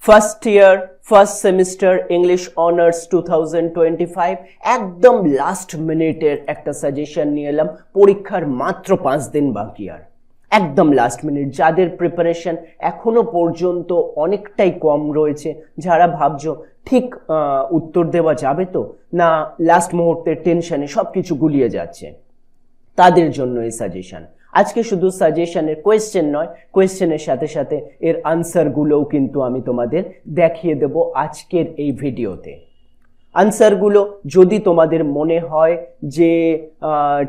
First year first semester English honours 2025 একদম last মিনিটের একটা সাজেশন নিয়ে এলাম। পরীক্ষার মাত্র 5 দিন বাকি, আর একদম লাস্ট মিনিট যাদের প্রিপারেশন এখনো পর্যন্ত অনেকটাই কম রয়েছে, যারা ভাবছো ঠিক উত্তর দেওয়া যাবে তো না, লাস্ট মুহূর্তের টেনশনে সবকিছু গুলিয়ে যাচ্ছে, তাদের জন্য এই সাজেশন। আজকে শুধু সাজেশনের কোয়েশ্চেন নয়, কোয়েশ্চেনের সাথে সাথে এর আনসারগুলোও কিন্তু আমি তোমাদের দেখিয়ে দেব আজকের এই ভিডিওতে। আনসারগুলো যদি তোমাদের মনে হয় যে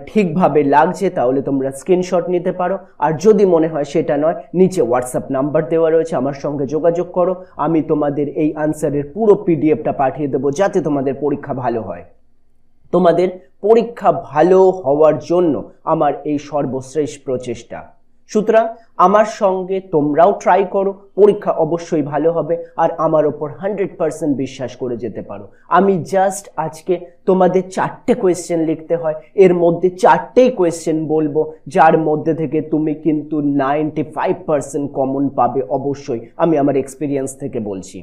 ঠিকভাবে লাগছে তাহলে তোমরা স্ক্রিনশট নিতে পারো, আর যদি মনে হয় সেটা নয়, নিচে হোয়াটসঅ্যাপ নাম্বার দেওয়া রয়েছে, আমার সঙ্গে যোগাযোগ করো। আমি তোমাদের এই আনসারের পুরো পিডিএফটা পাঠিয়ে দেবো যাতে তোমাদের পরীক্ষা ভালো হয়। তোমাদের পরীক্ষা ভালো হওয়ার জন্য আমার এই সর্বশ্রেষ্ঠ প্রচেষ্টা। সুতরাং আমার সঙ্গে তোমরাও ট্রাই করো, পরীক্ষা অবশ্যই ভালো হবে, আর আমার ওপর 100% বিশ্বাস করে যেতে পারো। আমি জাস্ট আজকে তোমাদের 4টে কোয়েশ্চেন লিখতে হয়, এর মধ্যে 4টেই কোয়েশ্চেন বলবো যার মধ্যে থেকে তুমি কিন্তু 95% কমন পাবে অবশ্যই, আমি আমার এক্সপিরিয়েন্স থেকে বলছি।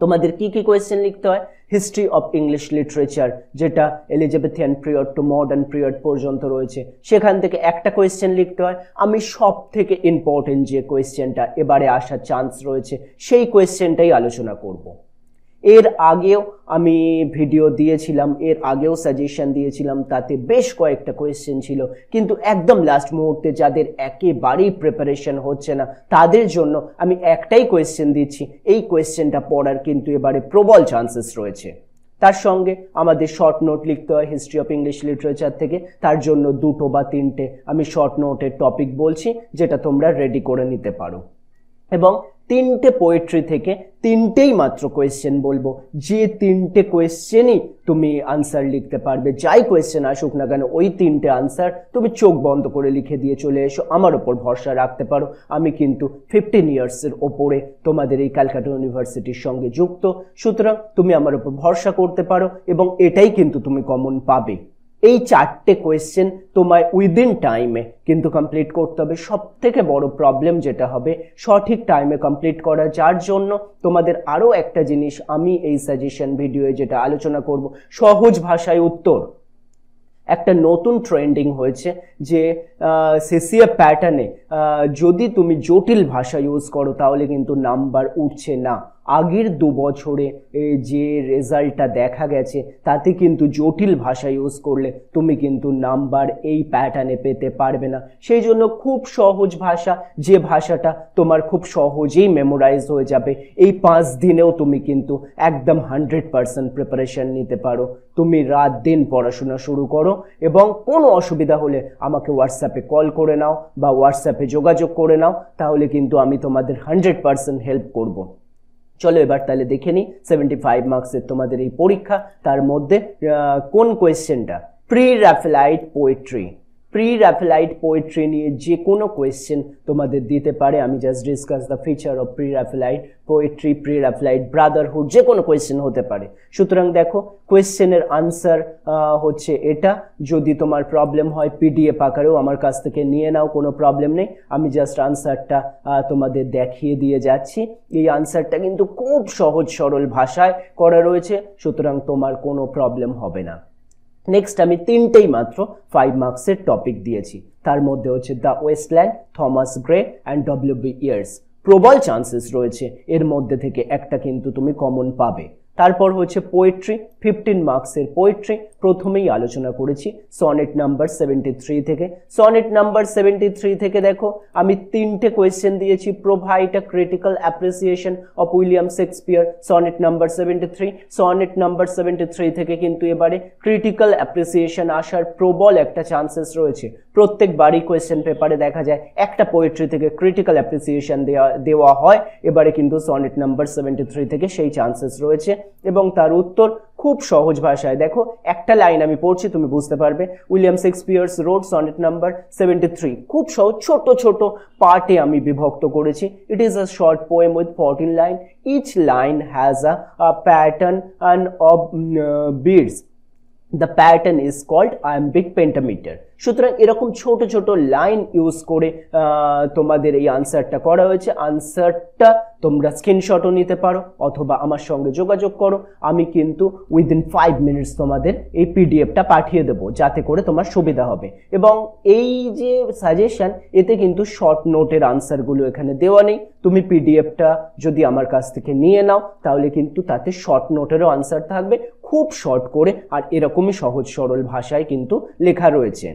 তোমাদের কি কি কোয়েশ্চেন লিখতে হয়? হিস্ট্রি অফ ইংলিশ লিটারেচার, যেটা Elizabethan period two modern period পর্যন্ত রয়েছে, সেখান থেকে একটা কোয়েশ্চেন লিখতে হয়। আমি সব থেকে ইম্পর্টেন্ট যে কোয়েশ্চেনটা এবারে আসার চান্স রয়েছে সেই কোয়েশ্চেনটাই আলোচনা করব। এর আগেও আমি ভিডিও দিয়েছিলাম, এর আগেও সাজেশন দিয়েছিলাম, তাতে বেশ কয়েকটা কোয়েশ্চেন ছিল, কিন্তু একদম লাস্ট মুহূর্তে যাদের একেবারেই প্রিপারেশন হচ্ছে না তাদের জন্য আমি একটাই কোয়েশ্চেন দিচ্ছি। এই কোয়েশ্চেনটা পড়ার কিন্তু এবারে প্রবল চান্সেস রয়েছে। তার সঙ্গে আমাদের শর্ট নোট লিখতে হয় হিস্ট্রি অফ ইংলিশ লিটারেচার থেকে, তার জন্য 2 বা 3টে আমি শর্ট নোটের টপিক বলছি যেটা তোমরা রেডি করে নিতে পারো। এবং 3টে পোয়েট্রি থেকে 3টেই মাত্র কোয়েশ্চেন বলবো, যে 3টে কোয়েশ্চেনই তুমি আনসার লিখতে পারবে, যাই কোয়েশ্চেন আসুক না কেন ওই 3টে আনসার তুমি চোখ বন্ধ করে লিখে দিয়ে চলে এসো, আমার ওপর ভরসা রাখতে পারো। আমি কিন্তু 15 ইয়ার্সের ওপরে তোমাদের এই ক্যালকাটা ইউনিভার্সিটির সঙ্গে যুক্ত, সুতরাং তুমি আমার ওপর ভরসা করতে পারো এবং এটাই কিন্তু তুমি কমন পাবে। এই 4টে কোয়েশ্চেন তোমায় উইদিন টাইমে কিন্তু কমপ্লিট করতে হবে। সব থেকে বড় প্রবলেম যেটা হবে সঠিক টাইমে কমপ্লিট করা, যার জন্য তোমাদের আরও একটা জিনিস আমি এই সাজেশন ভিডিওয়ে যেটা আলোচনা করব, সহজ ভাষায় উত্তর। একটা নতুন ট্রেন্ডিং হয়েছে যে সিসিএ প্যাটার্নে যদি তুমি জটিল ভাষা ইউজ করো তাহলে কিন্তু নাম্বার উঠছে না। আগের 2 বছরে যে রেজাল্টটা দেখা গেছে তাতে কিন্তু জটিল ভাষা ইউজ করলে তুমি কিন্তু নাম্বার এই প্যাটার্নে পেতে পারবে না। সেই জন্য খুব সহজ ভাষা, যে ভাষাটা তোমার খুব সহজেই মেমোরাইজ হয়ে যাবে, এই 5 দিনেও তুমি কিন্তু একদম 100% প্রিপারেশন নিতে পারো। তুমি রাত দিন পড়াশোনা শুরু করো এবং কোনো অসুবিধা হলে আমাকে হোয়াটসঅ্যাপে কল করে নাও বা হোয়াটসঅ্যাপে যোগাযোগ করে নাও, তাহলে কিন্তু আমি তোমাদের 100% হেল্প করব। চলো এবার তাহলে দেখে নিই 75 মার্কসের তোমাদের এই পরীক্ষা, তার মধ্যে কোন কোয়েশ্চেনটা? Pre Raphaelite poetry. Pre Raphaelite poetry নিয়ে যে কোনো কোয়েশ্চেন তোমাদের দিতে পারে। আমি just discuss the feature of pre Raphaelite poetry, pre Raphaelite brotherhood, যে কোনো কোয়েশ্চেন হতে পারে। সুতরাং দেখো কোয়েশ্চেনের আনসার হচ্ছে এটা। যদি তোমার প্রবলেম হয় পিডিএফ আকারেও আমার কাছ থেকে নিয়ে নাও, কোনো প্রবলেম নেই। আমি জাস্ট আনসারটা তোমাদের দেখিয়ে দিয়ে যাচ্ছি। এই আনসারটা কিন্তু খুব সহজ সরল ভাষায় করা রয়েছে, সুতরাং তোমার কোনো প্রবলেম হবে না। নেক্সট আমি 3টেই মাত্র 5 মার্কসের টপিক দিয়েছি, তার মধ্যে হচ্ছে the Waste Land, Thomas Gray and W B. Yeats. প্রবল চান্সেস রয়েছে এর মধ্যে থেকে একটা কিন্তু তুমি কমন পাবে। তারপর হচ্ছে পোয়েট্রি, 15 মার্কসের পোয়েট্রি। প্রথমেই আলোচনা করেছি সনেট নাম্বার 73 থেকে। সনেট নাম্বার 73 থেকে দেখো আমি 3টে কোয়েশ্চেন দিয়েছি। Provide a critical appreciation of William Shakespeare, sonnet number 73। Sonnet number 73 থেকে কিন্তু এবারে ক্রিটিক্যাল অ্যাপ্রিসিয়েশন আসার প্রবল একটা চান্সেস রয়েছে। প্রত্যেকবারই কোয়েশ্চেন পেপারে দেখা যায় একটা পোয়েট্রি থেকে ক্রিটিক্যাল অ্যাপ্রিসিয়েশন দেওয়া হয়, এবারে কিন্তু সনেট নাম্বার 73 থেকে সেই চান্সেস রয়েছে। এবং তার উত্তর খুব সহজ ভাষায়, দেখো একটা লাইন আমি পড়ছি, তুমি বুঝতে পারবে। William Shakespeare's wrote sonnet number 73। খুব সহজ, ছোট ছোট পার্টে আমি বিভক্ত করেছি। It is a short poem with 14 line. Each line has a pattern of beats. The pattern is called iambic pentameter. সুতরাং এরকম ছোট ছোট লাইন ইউজ করে তোমাদের এই আনসারটা করা হয়েছে। আনসারটা তোমরা স্ক্রিনশটও নিতে পারো অথবা আমার সঙ্গে যোগাযোগ করো, আমি কিন্তু উইদিন 5 মিনিটস তোমাদের এই পিডিএফটা পাঠিয়ে দেবো, যাতে করে তোমার সুবিধা হবে। এবং এই যে সাজেশন, এতে কিন্তু শর্ট নোটের আনসারগুলো এখানে দেওয়া নেই। তুমি পিডিএফটা যদি আমার কাছ থেকে নিয়ে নাও তাহলে কিন্তু তাতে শর্ট নোটেরও আনসার থাকবে, খুব শর্ট করে, আর এরকমই সহজ সরল ভাষায় কিন্তু লেখা রয়েছে।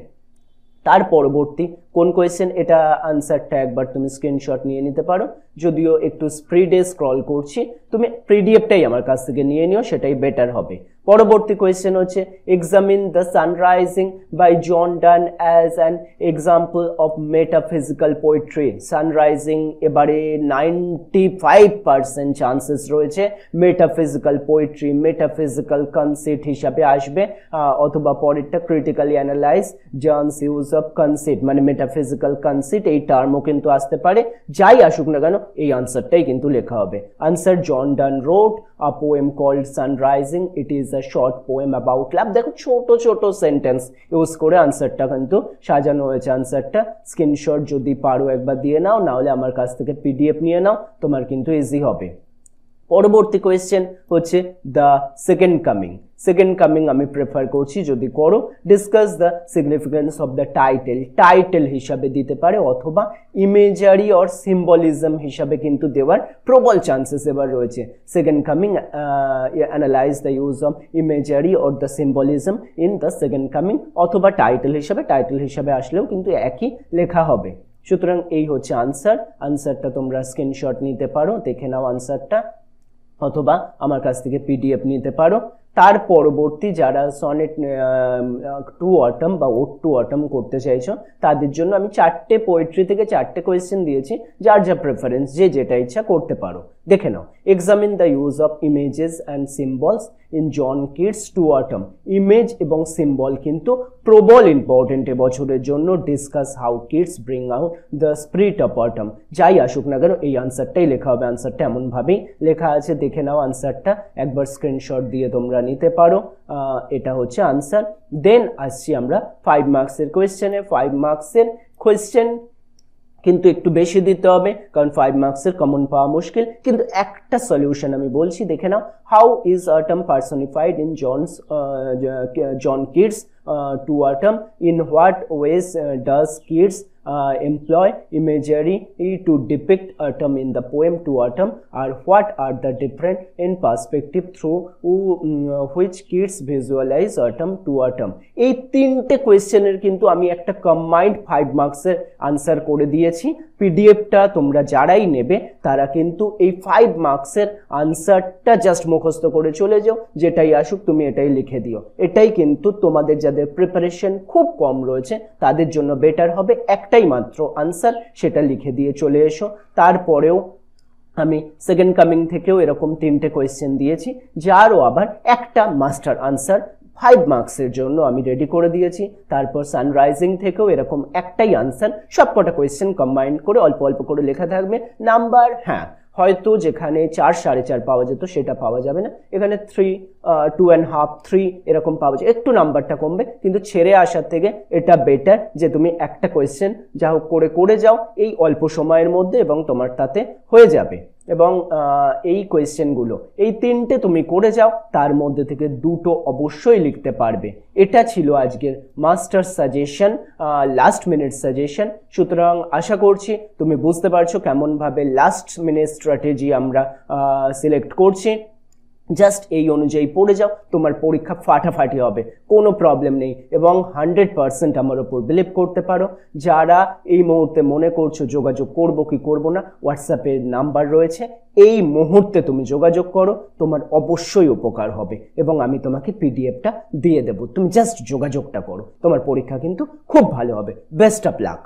তার পরবর্তী কোন কোয়েশ্চেন, এটা আনসারটা একবার তুমি স্ক্রিনশট নিয়ে নিতে পারো, যদিও একটু স্পিডে স্ক্রল করছি, তুমি পিডিএফটাই আমার কাছ থেকে নিয়ে নিও, সেটাই বেটার হবে। পরবর্তী কোয়েশ্চেন হচ্ছে examine the sunrising by John Donne as an example of metaphysical poetry. Sunrising এবারে 95% চান্সেস রয়েছে মেটাফিজিক্যাল পোয়েট্রি, মেটাফিজিক্যাল কনসেপ্ট হিসাবে আসবে, অথবা পরেরটা critically analyse John's use of concept, মানে মেটাফিজিক্যাল কনসেপ্ট এই টার্মও কিন্তু আসতে পারে। যাই আসুক না কেন এই আনসারটাই কিন্তু লেখা হবে। Answer, John Donne wrote a poem called sunrising, it is a short poem about love. দেখো ছোট ছোট সেন্টেন্স ইউজ করে আনসারটা কিন্তু সাজানো হয়েছে। আনসারটা স্ক্রিনশট যদি পারো একবার দিয়ে নাও, নাহলে আমার কাছ থেকে পিডিএফ নিয়ে নাও, তোমার কিন্তু ইজি হবে। পরবর্তী কোয়েশ্চেন হচ্ছে the second coming. Second coming আমি প্রেফার করছি যদি করো। Discuss the significance of the title, title হিসাবে দিতে পারে, অথবা ইমেজারি অর সিম্বলিজম হিসাবে কিন্তু দেওয়ার প্রবল চান্সেস এবার রয়েছে। Second coming, analyse the use of imagery or the symbolism in the second coming, অথবা টাইটেল হিসাবে আসলেও কিন্তু একই লেখা হবে। সুতরাং এই হচ্ছে আনসার। আনসারটা তোমরা স্ক্রিনশট নিতে পারো, দেখে নাও আনসারটা, অথবা আমার কাছ থেকে পিডিএফ নিতে পারো। তার পরবর্তী যারা সনেট টু অটম বা ওড টু অটম করতে চাইছো, তাদের জন্য আমি 4টে পোয়েট্রি থেকে 4টে কোয়েশ্চেন দিয়েছি, যার যা প্রেফারেন্স, যে যেটা ইচ্ছা করতে পারো। দেখে নাও। Examine the use of images and symbols in John Keats to autumn. Image এবং সিম্বল কিন্তু প্রবল ইম্পর্টেন্ট এবছরের জন্য। Discuss how Keats bring out the spirit of autumn. যাই আসুক না কেন এই আনসারটাই লেখা হবে। আনসারটা এমনভাবেই লেখা আছে, দেখে নাও আনসারটা, একবার স্ক্রিনশট দিয়ে তোমরা নিতে পারো। এটা হচ্ছে আনসার। দেন আসছি আমরা 5 মার্কসের কোয়েশ্চেনে। 5 মার্কসের কোয়েশ্চেন কিন্তু একটু বেশি দিতে হবে, কারণ 5 মার্কসের কমন পাওয়া মুশকিল। কিন্তু একটা সলিউশন আমি বলছি, দেখে নাও। How is autumn personified in John Keats to autumn? In what ways does Keats employ imagery to depict autumn in the poem to autumn, or what are the different in perspective through which kids visualize autumn to autumn? এই 3টে কোয়েশ্চেনের কিন্তু আমি একটা combined 5 মার্কসের answer করে দিয়েছি। পিডিএফটা তোমরা যারাই নেবে তারা কিন্তু এই 5 মার্কসের আনসারটা জাস্ট মুখস্থ করে চলে যাও, যেটাই আসুক তুমি এটাই লিখে দিও। এটাই কিন্তু তোমাদের যাদের প্রিপারেশন খুব কম রয়েছে তাদের জন্য বেটার হবে। একটাই মাত্র আনসার, সেটা লিখে দিয়ে চলে এসো। তারপরেও আমি সেকেন্ড কামিং থেকেও এরকম 3টে কোয়েশ্চেন দিয়েছি, যারও আবার একটা মাস্টার আনসার 5 মার্কসের জন্য আমি রেডি করে দিয়েছি। তারপর সানরাইজিং থেকেও এরকম একটাই আনসার, সবকটা কোয়েশ্চেন কম্বাইন করে অল্প অল্প করে লেখা থাকবে। নাম্বার, হ্যাঁ, হয়তো যেখানে 4, 4.5 পাওয়া যেত সেটা পাওয়া যাবে না, এখানে 3, 2.5, 3 এরকম পাওয়া যায়। একটু নাম্বারটা কমবে, কিন্তু ছেড়ে আসার থেকে এটা বেটার যে তুমি একটা কোয়েশ্চেন যা হোক করে যাও এই অল্প সময়ের মধ্যে, এবং তোমার তাতে হয়ে যাবে। এবং এই কোয়েশ্চেনগুলো এই 3টে তুমি করে যাও, তার মধ্যে থেকে 2টো অবশ্যই লিখতে পারবে। এটা ছিল আজকের master suggestion, last minute suggestion. সুতরাং আশা করছি তুমি বুঝতে পারছো কেমনভাবে লাস্ট মিনিট স্ট্র্যাটেজি আমরা সিলেক্ট করছি। জাস্ট এই অনুযায়ী পড়ে যাও, তোমার পরীক্ষা ফাটাফাটি হবে, কোনো প্রবলেম নেই। এবং 100% আমার ওপর বিলিভ করতে পারো। যারা এই মুহূর্তে মনে করছো যোগাযোগ করব কি করব না, হোয়াটসঅ্যাপের নাম্বার রয়েছে, এই মুহূর্তে তুমি যোগাযোগ করো, তোমার অবশ্যই উপকার হবে এবং আমি তোমাকে পিডিএফটা দিয়ে দেবো। তুমি জাস্ট যোগাযোগটা করো, তোমার পরীক্ষা কিন্তু খুব ভালো হবে। Best of luck.